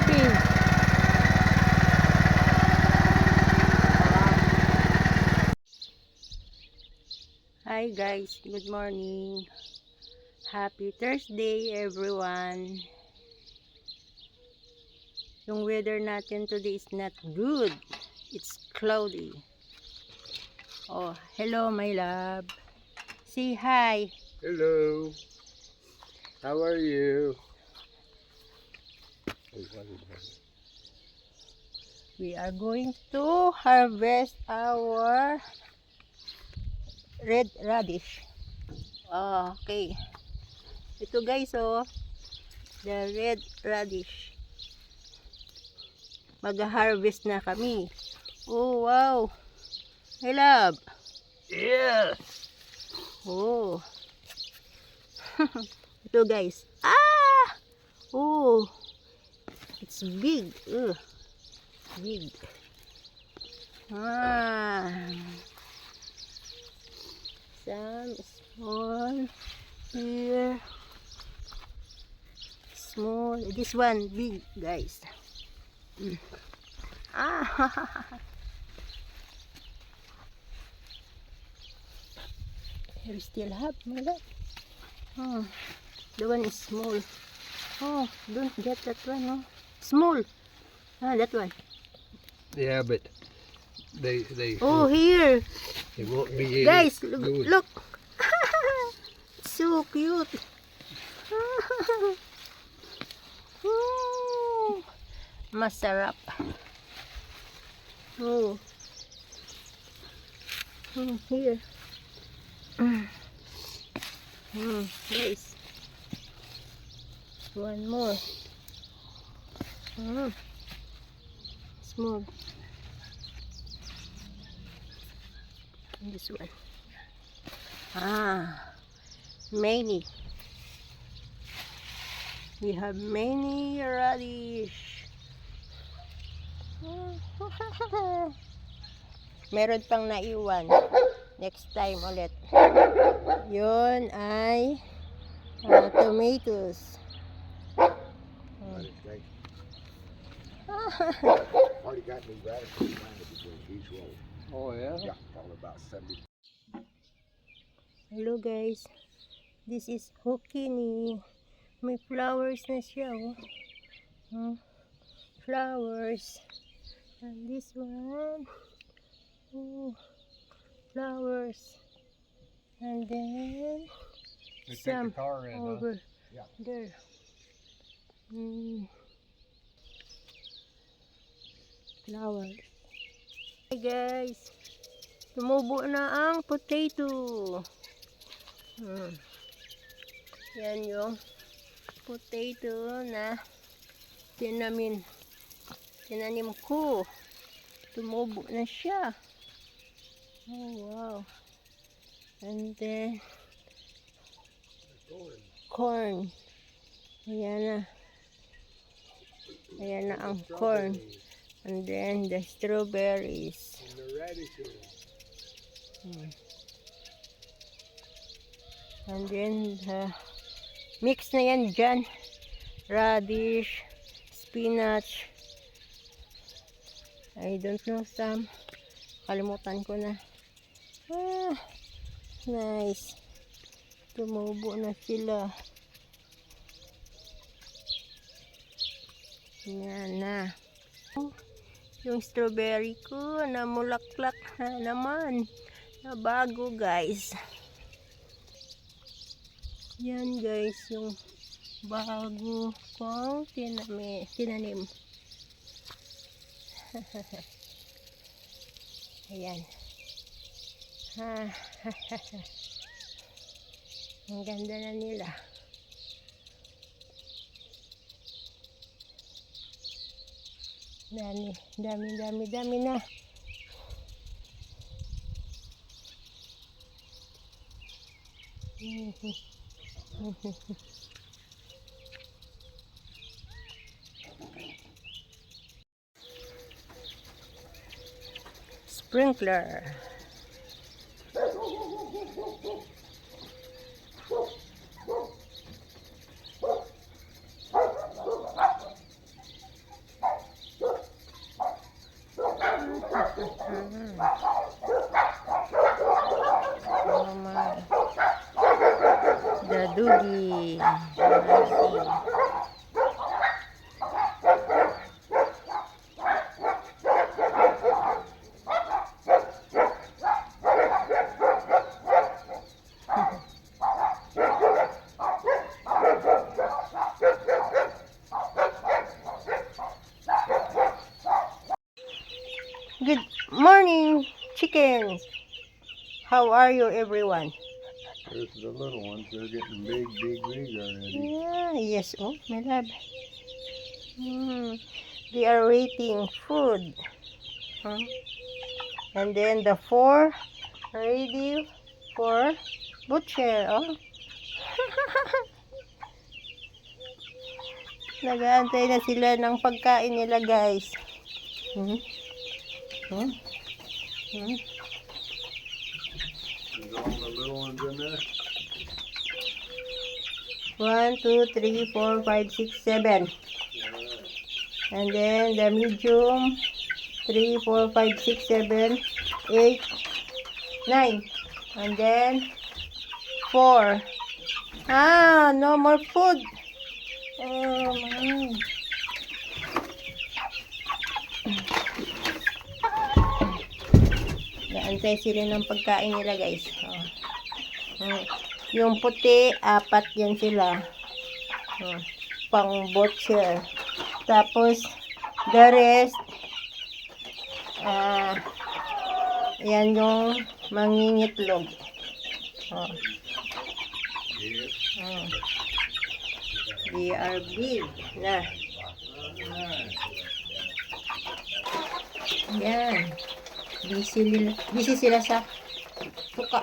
See. Hi guys, good morning. Happy Thursday everyone. Yung weather natin today is not good. It's cloudy. Oh, hello my love. Say hi. Hello. How are you? We are going to harvest our red radish. Oh, okay. Ito guys, oh, the red radish. Mag-harvest na kami. Oh, wow. My love. Yes. Oh. Ito guys. Ah! Oh. It's big. Big. Ah. Some small here. Small. This one big, guys. Ah. Here still have my love. Oh, the one is small. Oh, don't get that one. No, small. Ah, that one. Yeah, but they Oh, here. they won't be Guys, good. look. So cute. Masarap. Oh. Here. Guys. One more. Small. And this one. Ah. Many. We have many radish. Meron pang naiwan. Next time ulit. Yun ay tomatoes. Already got me radicals planted between each row. Oh yeah. Yeah, probably about 70. Hello guys. This is Hokini. May flowers na siya, oh. Flowers. And this one. Oh, flowers. And then some over there. Flowers. Hey guys. Tumubo na ang potato. Yan yung potato na tinanim ko. Tumubo na siya. Oh wow. And then corn. Ayan na. Ayan na ang corn. And then the strawberries. And the radishes. And then mix na yan dyan. Radish, spinach. I don't know some. Kalimutan ko na. Ah, nice. Tumubo na sila. Yan na. Yung strawberry ko namulaklak na naman. Na bago guys. Yan guys yung bago kong tinanim. Ayan. Ang ganda na nila. Dami na. Sprinkler. feeding. I see. Good morning, chickens. How are you, everyone? There's the little ones. They're getting big already. Yeah, yes. Oh, my love. They are waiting food. Hmm. And then the 4 ready for butcher. Oh. Nag-aantay na sila ng pagkain nila, guys. Hmm. Hmm. Hmm. Is all the little ones in there? 1, 2, 3, 4, 5, 6, 7. And then the medium 3, 4, 5, 6, 7, 8, 9. And then 4. Ah, no more food. Oh my. Naantay sila ng pagkain nila, guys. Oh. Yung puti, 4 yan sila. Oh. Pang butcher. Tapos, the rest, yan yung mangingitlog. Oh. Oh. They are big na. Yan. Busy sila sa puka.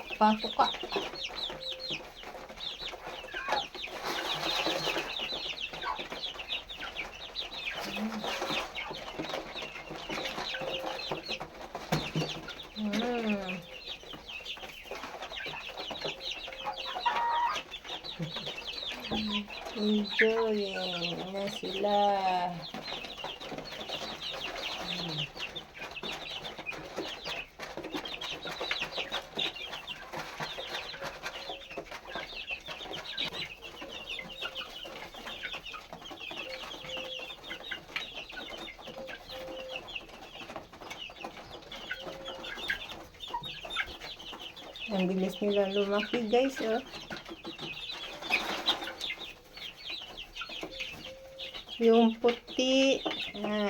Enjoying na sila. Ang bilis nila lumaki, guys, oh. Yung puti,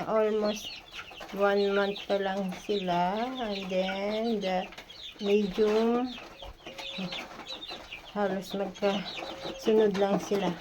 almost 1 month pa lang sila. And then, the medium, halos magkasunod lang sila.